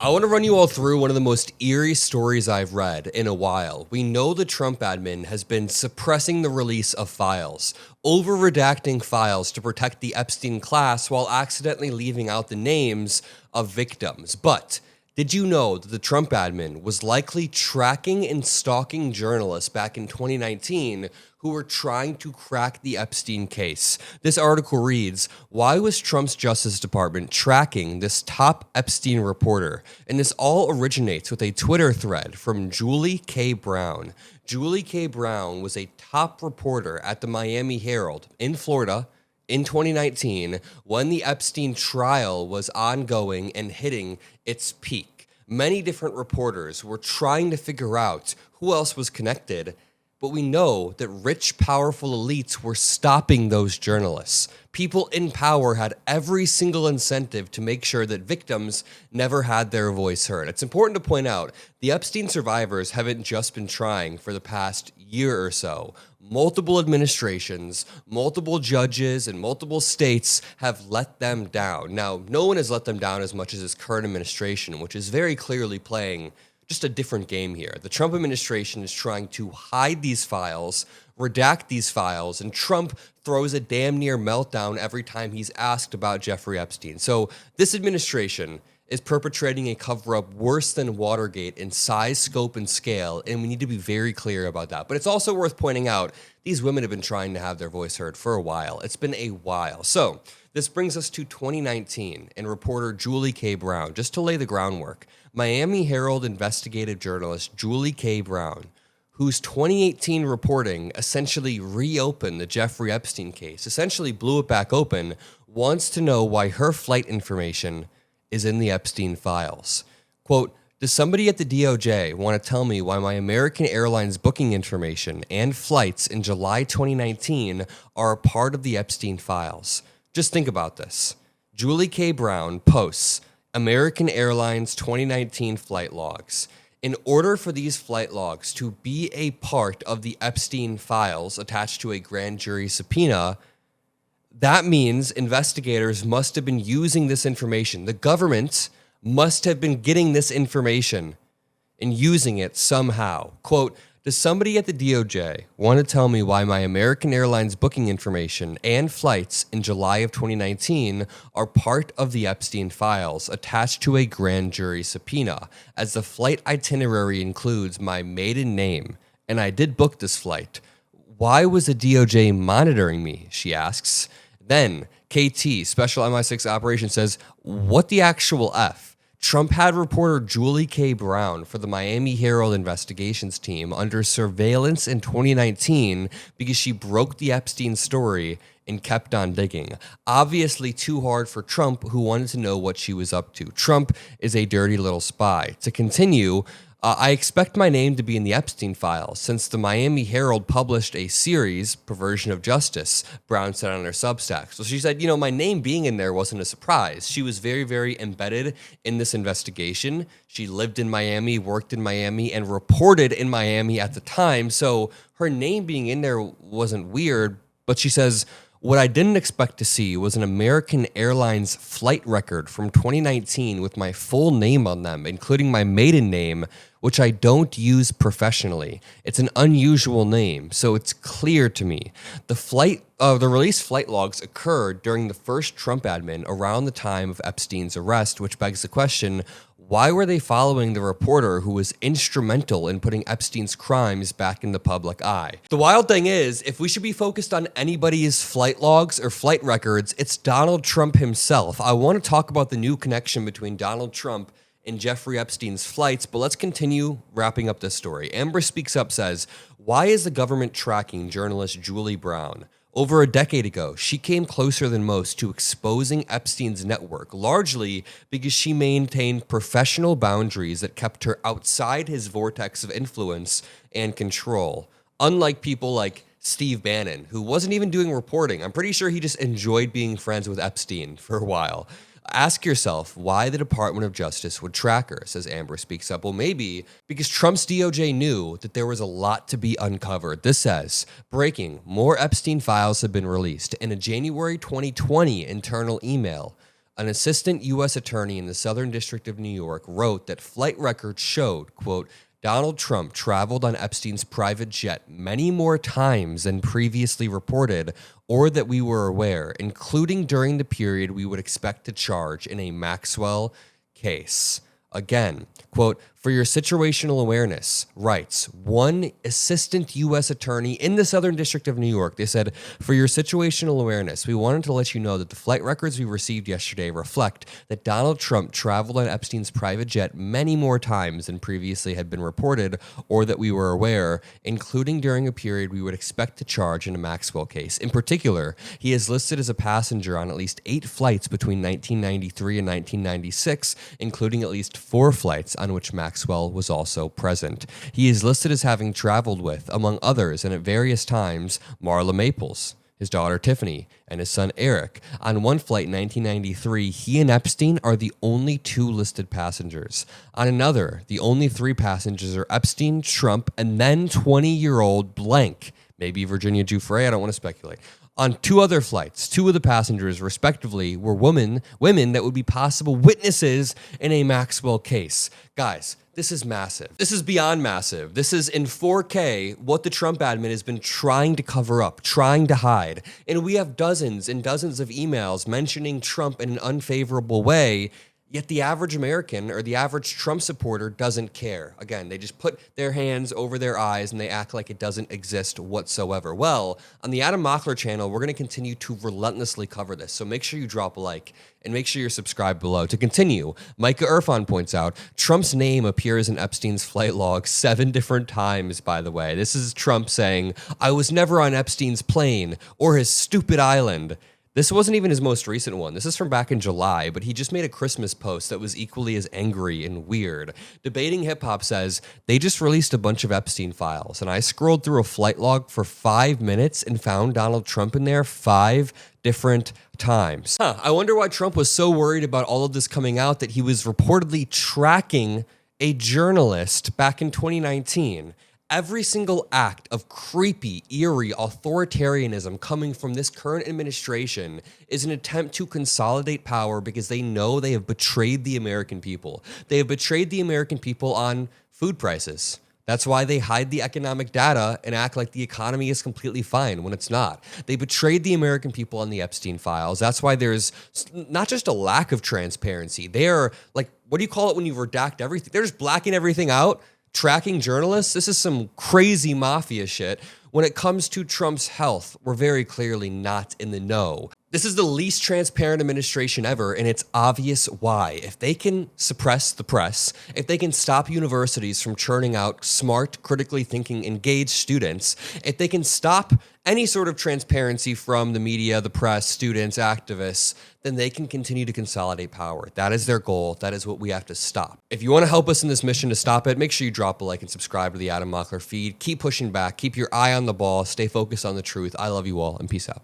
I want to run you all through one of the most eerie stories I've read in a while. We know the Trump admin has been suppressing the release of files, over-redacting files to protect the Epstein class while accidentally leaving out the names of victims. But did you know that the Trump admin was likely tracking and stalking journalists back in 2019 who were trying to crack the Epstein case? This article reads, why was Trump's Justice Department tracking this top Epstein reporter? And this all originates with a Twitter thread from Julie K. Brown. Julie K. Brown was a top reporter at the Miami Herald in Florida in 2019 when the Epstein trial was ongoing and hitting its peak. Many different reporters were trying to figure out who else was connected, but we know that rich, powerful elites were stopping those journalists. People in power had every single incentive to make sure that victims never had their voice heard. It's important to point out, the Epstein survivors haven't just been trying for the past year or so. Multiple administrations, multiple judges, and multiple states have let them down. Now, no one has let them down as much as this current administration, which is very clearly playing just a different game here. The Trump administration is trying to hide these files, redact these files, and Trump throws a damn near meltdown every time he's asked about Jeffrey Epstein. So this administration is perpetrating a cover-up worse than Watergate in size, scope, and scale, and we need to be very clear about that. But it's also worth pointing out, these women have been trying to have their voice heard for a while. It's been a while. So this brings us to 2019 and reporter Julie K. Brown. Just to lay the groundwork, Miami Herald investigative journalist Julie K. Brown, whose 2018 reporting essentially reopened the Jeffrey Epstein case, essentially blew it back open, wants to know why her flight information is in the Epstein files. Quote, does somebody at the DOJ want to tell me why my American Airlines booking information and flights in July 2019 are a part of the Epstein files? Just think about this. Julie K. Brown posts American Airlines 2019 flight logs. In order for these flight logs to be a part of the Epstein files attached to a grand jury subpoena, that means investigators must have been using this information. The government must have been getting this information and using it somehow. Quote, does somebody at the DOJ want to tell me why my American Airlines booking information and flights in July of 2019 are part of the Epstein files attached to a grand jury subpoena, as the flight itinerary includes my maiden name, and I did book this flight. Why was the DOJ monitoring me, she asks. Then KT, Special MI6 Operations, says, what the actual F? Trump had reporter Julie K. Brown for the Miami Herald investigations team under surveillance in 2019 because she broke the Epstein story and kept on digging. Obviously too hard for Trump, who wanted to know what she was up to. Trump is a dirty little spy. To continue, I expect my name to be in the Epstein files since the Miami Herald published a series, Perversion of Justice, Brown said on her Substack. So she said, my name being in there wasn't a surprise. She was very, very embedded in this investigation. She lived in Miami, worked in Miami, and reported in Miami at the time. So her name being in there wasn't weird, but she says, what I didn't expect to see was an American Airlines flight record from 2019 with my full name on them, including my maiden name, which I don't use professionally. It's an unusual name, so it's clear to me. The released flight logs occurred during the first Trump admin around the time of Epstein's arrest, which begs the question, why were they following the reporter who was instrumental in putting Epstein's crimes back in the public eye? The wild thing is, if we should be focused on anybody's flight logs or flight records, it's Donald Trump himself. I want to talk about the new connection between Donald Trump and Jeffrey Epstein's flights, but let's continue wrapping up this story. Amber Speaks Up says, why is the government tracking journalist Julie Brown? Over a decade ago, she came closer than most to exposing Epstein's network, largely because she maintained professional boundaries that kept her outside his vortex of influence and control. Unlike people like Steve Bannon, who wasn't even doing reporting. I'm pretty sure he just enjoyed being friends with Epstein for a while. Ask yourself why the Department of Justice would track her, says Amber Speaks Up. Well, maybe because Trump's DOJ knew that there was a lot to be uncovered. This says, breaking, more Epstein files have been released. In a January 2020 internal email, an assistant U.S. attorney in the Southern District of New York wrote that flight records showed, quote, Donald Trump traveled on Epstein's private jet many more times than previously reported or that we were aware, including during the period we would expect to charge in a Maxwell case. Again, quote, for your situational awareness, writes one assistant U.S. attorney in the Southern District of New York. They said, for your situational awareness, we wanted to let you know that the flight records we received yesterday reflect that Donald Trump traveled on Epstein's private jet many more times than previously had been reported or that we were aware, including during a period we would expect to charge in a Maxwell case. In particular, he is listed as a passenger on at least 8 flights between 1993 and 1996, including at least 4 flights on which Maxwell was also present. He is listed as having traveled with, among others, and at various times, Marla Maples, his daughter Tiffany, and his son Eric. On one flight in 1993, he and Epstein are the only 2 listed passengers. On another, the only 3 passengers are Epstein, Trump, and then 20-year-old blank, maybe Virginia Giuffre, I don't want to speculate. On 2 other flights, 2 of the passengers, respectively, were women that would be possible witnesses in a Maxwell case. Guys, this is massive. This is beyond massive. This is in 4K what the Trump admin has been trying to cover up, trying to hide. And we have dozens and dozens of emails mentioning Trump in an unfavorable way, yet the average American or the average Trump supporter doesn't care. Again, they just put their hands over their eyes and they act like it doesn't exist whatsoever. Well, on the Adam Mockler channel, we're going to continue to relentlessly cover this. So make sure you drop a like and make sure you're subscribed below. To continue, Micah Irfan points out, Trump's name appears in Epstein's flight log 7 different times, by the way. This is Trump saying, I was never on Epstein's plane or his stupid island. This wasn't even his most recent one. This is from back in July, but he just made a Christmas post that was equally as angry and weird. Debating Hip Hop says, they just released a bunch of Epstein files, and I scrolled through a flight log for 5 minutes and found Donald Trump in there 5 different times. I wonder why Trump was so worried about all of this coming out that he was reportedly tracking a journalist back in 2019. Every single act of creepy, eerie authoritarianism coming from this current administration is an attempt to consolidate power because they know they have betrayed the American people. They have betrayed the American people on food prices. That's why they hide the economic data and act like the economy is completely fine when it's not. They betrayed the American people on the Epstein files. That's why there's not just a lack of transparency. They are like, what do you call it when you redact everything? They're just blacking everything out. Tracking journalists, this is some crazy mafia shit. When it comes to Trump's health, we're very clearly not in the know. This is the least transparent administration ever, and it's obvious why. If they can suppress the press, if they can stop universities from churning out smart, critically thinking, engaged students, if they can stop any sort of transparency from the media, the press, students, activists, then they can continue to consolidate power. That is their goal. That is what we have to stop. If you want to help us in this mission to stop it, make sure you drop a like and subscribe to the Adam Mockler feed. Keep pushing back. Keep your eye on the ball. Stay focused on the truth. I love you all, and peace out.